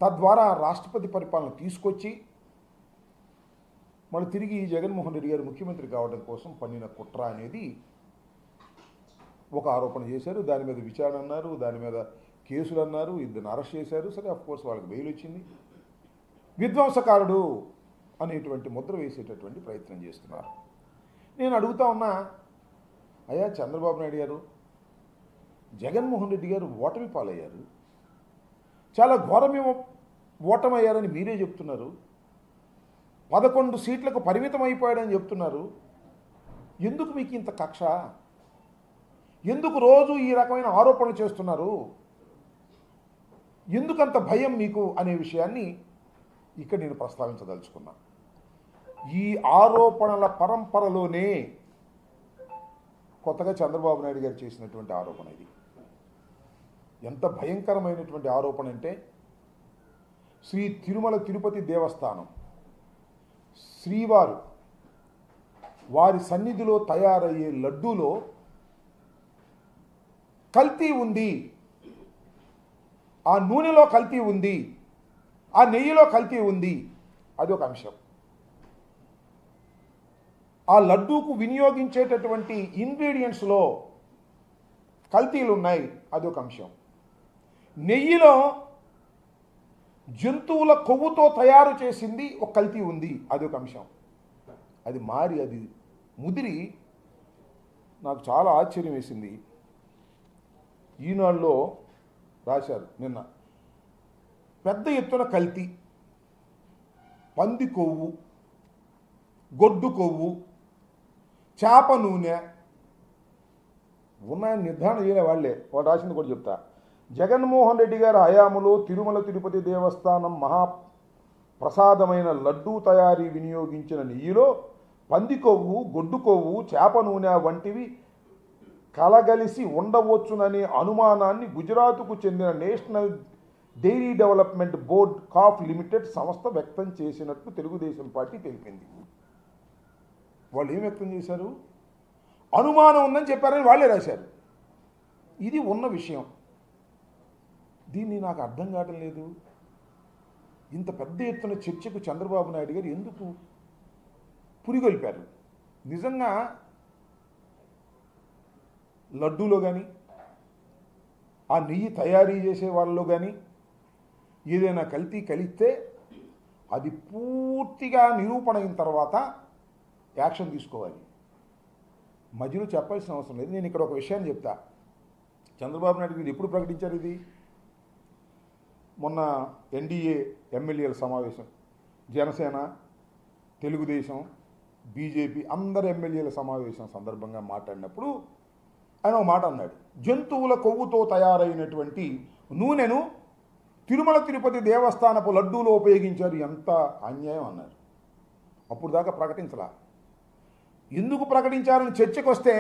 తద్వారా రాష్ట్రపతి పరిపాలన తీసుకొచ్చి మళ్ళీ తిరిగి జగన్మోహన్ రెడ్డి గారు ముఖ్యమంత్రి కావడం కోసం పన్నిన కుట్ర అనేది ఒక ఆరోపణ చేశారు. దాని మీద విచారణ అన్నారు, దాని మీద కేసులు అన్నారు, ఇద్దరిని అరెస్ట్ చేశారు. సరే అఫ్కోర్స్ వాళ్ళకి బెయిల్ వచ్చింది. విధ్వంసకారుడు అనేటువంటి ముద్ర వేసేటటువంటి ప్రయత్నం చేస్తున్నారు. నేను అడుగుతా ఉన్నా, అయ్యా చంద్రబాబు నాయుడు గారు, జగన్మోహన్ రెడ్డి గారు ఓటమి పాలయ్యారు, చాలా ఘోరమేమో ఓటమయ్యారని మీరే చెప్తున్నారు, 11 సీట్లకు పరిమితం అయిపోయాడని చెప్తున్నారు. ఎందుకు మీకు ఇంత కక్ష? ఎందుకు రోజు ఈ రకమైన ఆరోపణలు చేస్తున్నారు? ఎందుకంత భయం మీకు అనే విషయాన్ని ఇక్కడ నేను ప్రస్తావించదలుచుకున్నా. ఈ ఆరోపణల పరంపరలోనే కొత్తగా చంద్రబాబు నాయుడు గారు చేసినటువంటి ఆరోపణ ఇది. ఎంత భయంకరమైనటువంటి ఆరోపణ అంటే, శ్రీ తిరుమల తిరుపతి దేవస్థానం శ్రీవారు వారి సన్నిధిలో తయారయ్యే లడ్డూలో కల్తీ ఉంది, ఆ నూనెలో కల్తీ ఉంది, ఆ నెయ్యిలో కల్తీ ఉంది, అది ఒక అంశం. ఆ లడ్డూకు వినియోగించేటటువంటి ఇంగ్రీడియంట్స్లో కల్తీలు ఉన్నాయి, అది ఒక అంశం. నెయ్యిలో జంతువుల కొవ్వుతో తయారు చేసింది ఒక కల్తీ ఉంది, అది ఒక అంశం. అది మారి అది ముదిరి నాకు చాలా ఆశ్చర్యం వేసింది. ఈనాడులో రాశారు నిన్న, పెద్ద ఎత్తున కల్తీ, పంది కొవ్వు, గొడ్డు కొవ్వు, చేప నూనె ఉన్నాయని నిర్ధారణ చేయలే వాళ్ళే. వాళ్ళు రాసింది కూడా చెప్తా. జగన్మోహన్ రెడ్డి గారి హయాములో తిరుమల తిరుపతి దేవస్థానం మహాప్రసాదమైన లడ్డూ తయారీ వినియోగించిన నెయ్యిలో పంది కొవ్వు, గొడ్డు కొవ్వు, చేప నూనె వంటివి కలగలిసి ఉండవచ్చుననే అనుమానాన్ని గుజరాత్కు చెందిన నేషనల్ డైరీ డెవలప్మెంట్ బోర్డ్ కాఫ్ లిమిటెడ్ సంస్థ వ్యక్తం చేసినట్టు తెలుగుదేశం పార్టీ తెలిపింది. వాళ్ళు ఏం వ్యక్తం చేశారు? అనుమానం ఉందని చెప్పారని వాళ్ళే రాశారు. ఇది ఉన్న విషయం. దీన్ని నాకు అర్థం కావటం లేదు. ఇంత పెద్ద ఎత్తున చర్చకు చంద్రబాబు నాయుడు గారు ఎందుకు పురిగొల్పారు? నిజంగా లడ్డూలో కానీ, ఆ నెయ్యి తయారీ చేసే వాళ్ళలో కానీ ఏదైనా కల్తీ కలిస్తే అది పూర్తిగా నిరూపణ అయిన తర్వాత యాక్షన్ తీసుకోవాలి. మధ్యలో చెప్పాల్సిన అవసరం లేదు. నేను ఇక్కడ ఒక విషయాన్ని చెప్తా. చంద్రబాబు నాయుడు గారు ఎప్పుడు ప్రకటించారు ఇది? మొన్న ఎన్డీఏ ఎమ్మెల్యేల సమావేశం, జనసేన, తెలుగుదేశం, బీజేపీ అందరు ఎమ్మెల్యేల సమావేశం సందర్భంగా మాట్లాడినప్పుడు ఆయన ఒక మాట అన్నాడు. జంతువుల కొవ్వుతో తయారైనటువంటి నూనెను తిరుమల తిరుపతి దేవస్థానపు లడ్డూలో ఉపయోగించారు, ఎంత అన్యాయం అన్నారు. అప్పుడు దాకా ప్రకటించలా. ఎందుకు ప్రకటించారని చర్చకు వస్తే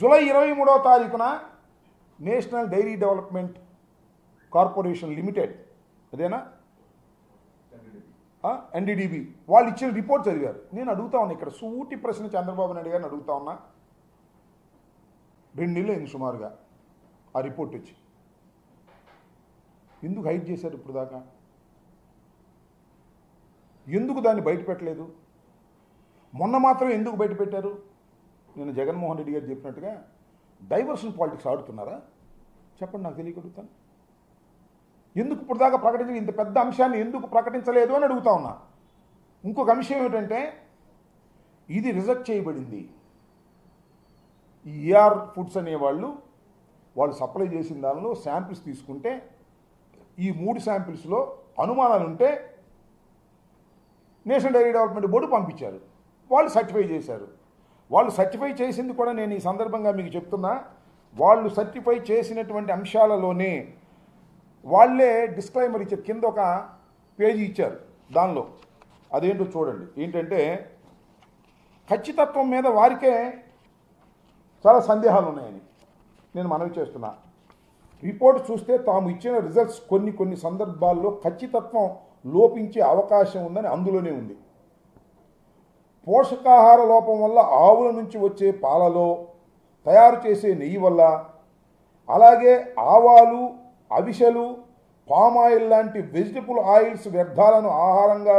జూలై 23వ తారీఖున national dairy development corporation limited, అదేనా, ఎన్డీడీబీ, వాళ్ళు ఇచ్చిన రిపోర్ట్ చదివారు. నేను అడుగుతా ఉన్నా ఇక్కడ సూటి ప్రశ్న చంద్రబాబు నాయుడు గారిని అడుగుతా ఉన్నా. 2 నెలలు అయింది సుమారుగా ఆ రిపోర్ట్ వచ్చి. ఎందుకు హైడ్ చేశారు ఇప్పుడు దాకా? ఎందుకు దాన్ని బయట పెట్టలేదు? మొన్న మాత్రం ఎందుకు బయట పెట్టారు? నేను జగన్మోహన్ రెడ్డి గారు చెప్పినట్టుగా డైవర్షన్ పాలిటిక్స్ ఆడుతున్నారా? చెప్పండి, నాకు తెలియగలుగుతాను. ఎందుకు ఇప్పుడు దాకా ప్రకటించలేదు? ఇంత పెద్ద అంశాన్ని ఎందుకు ప్రకటించలేదు అని అడుగుతా ఉన్నా. ఇంకొక అంశం ఏమిటంటే, ఇది రిజెక్ట్ చేయబడింది. ఈ ఏఆర్ ఫుడ్స్ అనేవాళ్ళు సప్లై చేసిన దానిలో శాంపిల్స్ తీసుకుంటే ఈ 3 శాంపిల్స్లో అనుమానాలు ఉంటే నేషనల్ డైరీ డెవలప్మెంట్ బోర్డు పంపించారు. వాళ్ళు సర్టిఫై చేశారు. వాళ్ళు సర్టిఫై చేసింది కూడా నేను ఈ సందర్భంగా మీకు చెప్తున్నా. వాళ్ళు సర్టిఫై చేసినటువంటి అంశాలలోనే వాళ్ళే డిస్క్లైమర్ ఇచ్చారు. కింద ఒక పేజీ ఇచ్చారు. దానిలో అదేంటో చూడండి. ఏంటంటే, ఖచ్చితత్వం మీద వారికే చాలా సందేహాలు ఉన్నాయని నేను మనవి చేస్తున్నా. రిపోర్ట్ చూస్తే తాము ఇచ్చిన రిజల్ట్స్ కొన్ని సందర్భాల్లో ఖచ్చితత్వం లోపించే అవకాశం ఉందని అందులోనే ఉంది. పోషకాహార లోపం వల్ల ఆవుల నుంచి వచ్చే పాలలో, తయారు చేసే నెయ్యి వల్ల, అలాగే ఆవాలు, అవిసెలు, పామ్ ఆయిల్ లాంటి వెజిటబుల్ ఆయిల్స్ వ్యర్థాలను ఆహారంగా